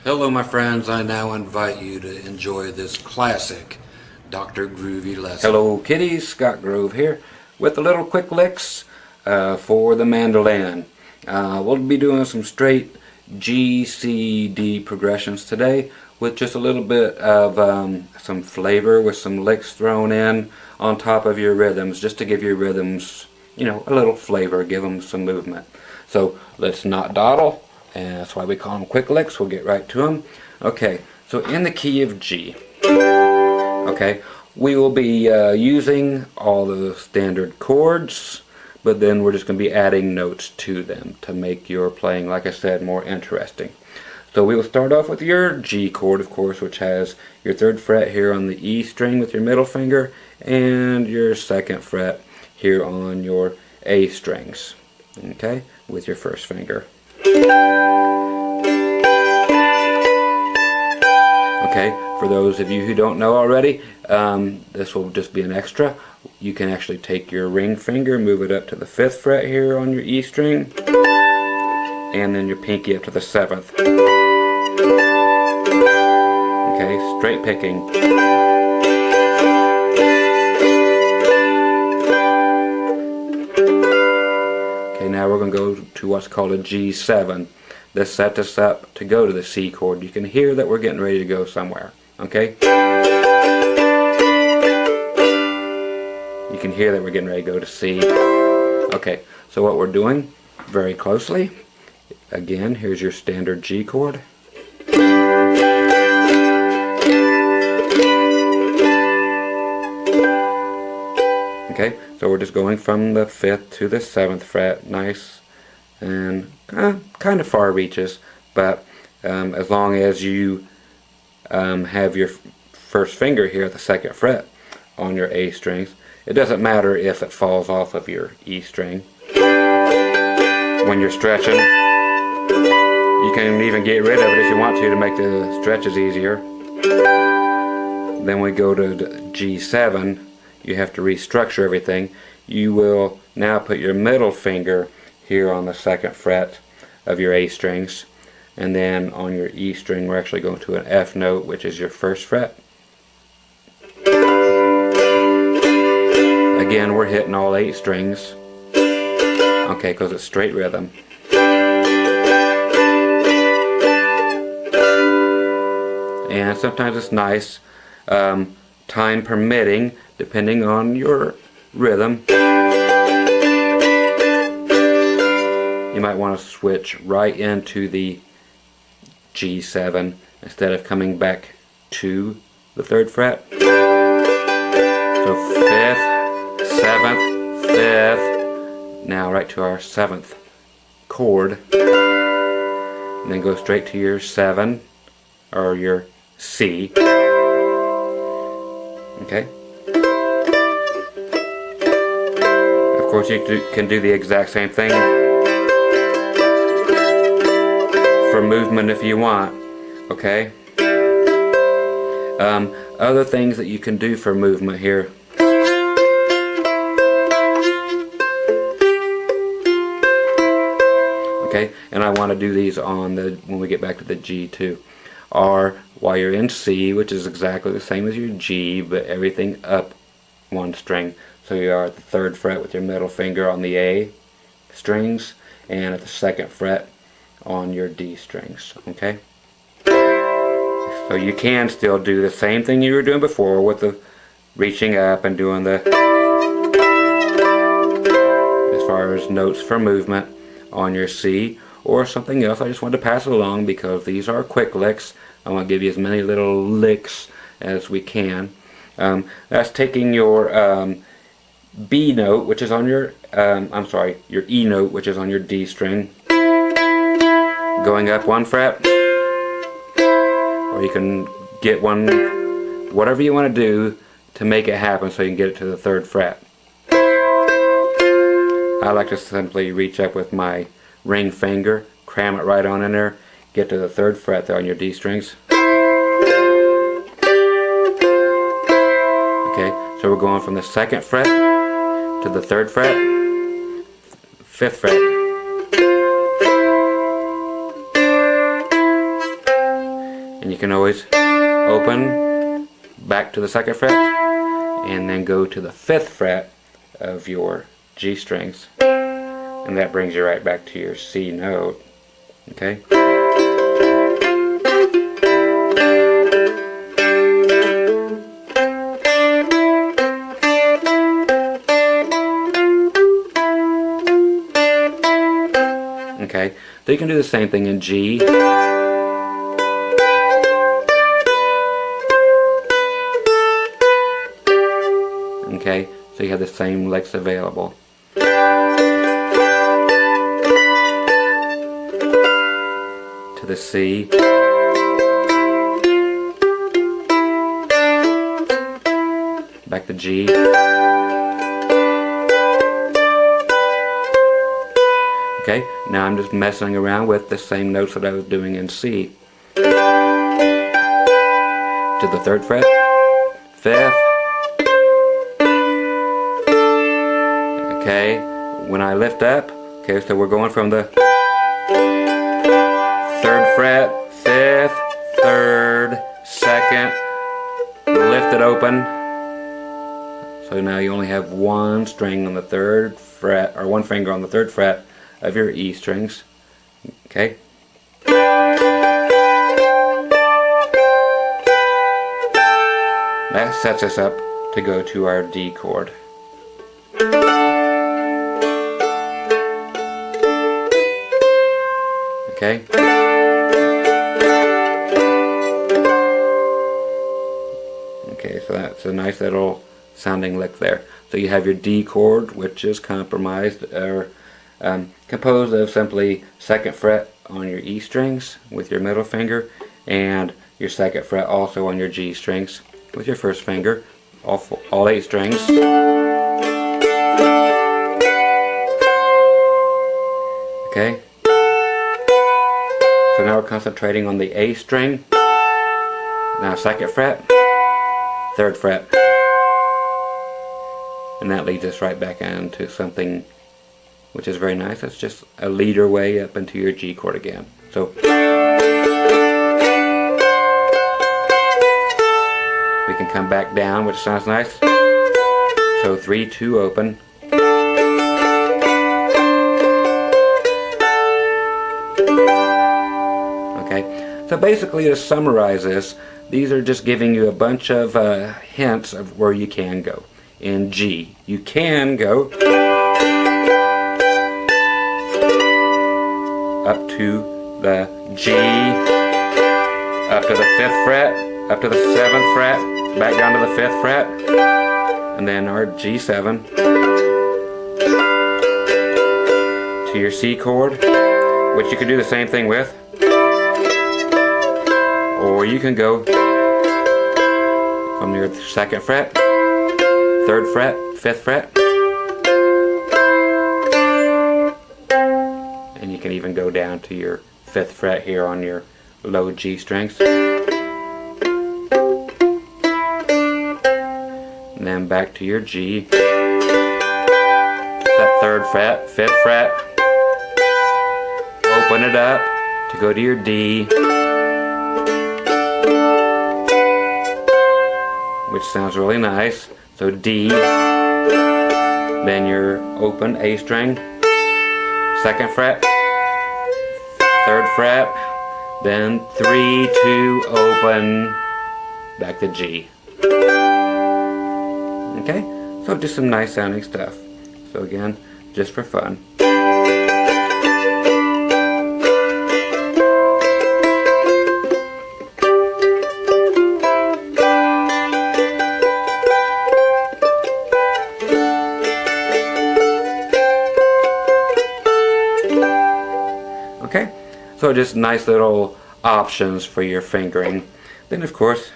Hello my friends, I now invite you to enjoy this classic Dr. Groovy lesson. Hello kiddies, Scott Grove here with the little quick licks for the mandolin. We'll be doing some straight G, C, D progressions today with just a little bit of some flavor with some licks thrown in on top of your rhythms, just to give your rhythms, you know, a little flavor, give them some movement. So let's not dawdle, and that's why we call them quick licks. We'll get right to them. Okay, so in the key of G, okay, we will be using all the standard chords, but then we're just going to be adding notes to them to make your playing, like I said, more interesting. So we will start off with your G chord, of course, which has your 3rd fret here on the E string with your middle finger, and your 2nd fret here on your A strings, okay, with your 1st finger. Okay, for those of you who don't know already, this will just be an extra. You can actually take your ring finger, move it up to the 5th fret here on your E string, and then your pinky up to the 7th. Okay, straight picking. Okay, now we're going to go to what's called a G7. This sets us up to go to the C chord. You can hear that we're getting ready to go somewhere. Okay? You can hear that we're getting ready to go to C. Okay, so what we're doing very closely, again, here's your standard G chord. Okay, so we're just going from the 5th to the 7th fret, nice and kind of far reaches, but as long as you have your 1st finger here at the 2nd fret on your A strings, it doesn't matter if it falls off of your E string. When you're stretching, you can even get rid of it if you want to make the stretches easier. Then we go to the G7. You have to restructure everything. You will now put your middle finger here on the 2nd fret of your A strings, and then on your E string we're actually going to an F note, which is your 1st fret. Again, we're hitting all 8 strings, okay, because it's straight rhythm. And sometimes it's nice, time permitting, depending on your rhythm, you might want to switch right into the G7 instead of coming back to the 3rd fret. So 5th, 7th, 5th, now right to our 7th chord, and then go straight to your 7 or your C. Okay. Of course, you can do the exact same thing for movement if you want. Okay. Other things that you can do for movement here. Okay, and I want to do these on when we get back to the G2. Or while you're in C, which is exactly the same as your G, but everything up 1 string. So you are at the 3rd fret with your middle finger on the A strings, and at the 2nd fret on your D strings. Okay? So you can still do the same thing you were doing before with the reaching up and doing the, as far as notes for movement on your C or something else. I just wanted to pass it along because these are quick licks. I want to give you as many little licks as we can. That's taking your B note, which is on your, your E note, which is on your D string, going up 1 fret, or you can get one, whatever you want to do to make it happen so you can get it to the 3rd fret. I like to simply reach up with my ring finger, cram it right on in there, get to the 3rd fret there on your D strings. Okay, so we're going from the 2nd fret to the 3rd fret, 5th fret, And you can always open back to the 2nd fret and then go to the 5th fret of your G strings, and that brings you right back to your C note. Okay? Okay, so you can do the same thing in G. Okay, so you have the same licks available. To the C. Back to G. Okay, now I'm just messing around with the same notes that I was doing in C. To the 3rd fret, 5th. Okay, when I lift up, okay, so we're going from the 3rd fret, 5th, 3rd, 2nd, lift it open. So now you only have one string on the 3rd fret, or one finger on the 3rd fret of your E strings. Okay? That sets us up to go to our D chord. Okay? Okay, so that's a nice little sounding lick there. So you have your D chord, which is composed of simply 2nd fret on your E strings with your middle finger, and your 2nd fret also on your G strings with your 1st finger, all 8 strings. Okay? So now we're concentrating on the A string. Now 2nd fret, 3rd fret. And that leads us right back into something which is very nice. It's just a leader way up into your G chord again. So we can come back down, which sounds nice. So 3, 2, open. Okay, so basically to summarize this, these are just giving you a bunch of hints of where you can go. In G, you can go up to the G, up to the 5th fret, up to the 7th fret, back down to the 5th fret, and then our G7 to your C chord, which you can do the same thing with, or you can go from your 2nd fret, 3rd fret, 5th fret, and you can even go down to your 5th fret here on your low G strings. And then back to your G, that 3rd fret, 5th fret, open it up to go to your D, which sounds really nice. So D, then your open A string, 2nd fret, 3rd fret, then 3, 2, open, back to G. Okay, so just some nice sounding stuff. So again, just for fun. Okay, so just nice little options for your fingering. Then of course,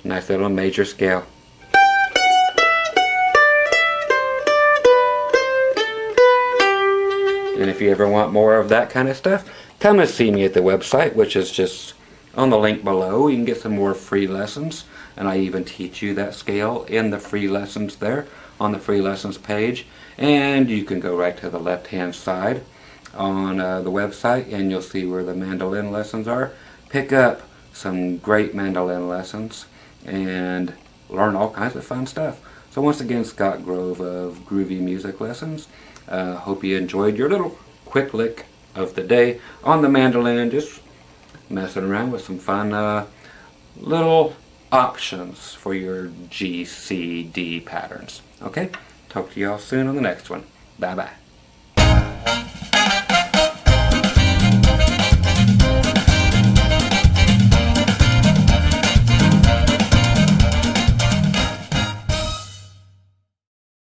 nice little major scale. And if you ever want more of that kind of stuff, come and see me at the website, which is just on the link below. You can get some more free lessons, and I even teach you that scale in the free lessons there on the free lessons page, and you can go right to the left hand side on the website and you'll see where the mandolin lessons are. Pick up some great mandolin lessons and learn all kinds of fun stuff. So once again, Scott Grove of Groovy Music Lessons. Hope you enjoyed your little quick lick of the day on the mandolin, just messing around with some fun little options for your G, C, D patterns. Okay, talk to y'all soon on the next one. Bye bye.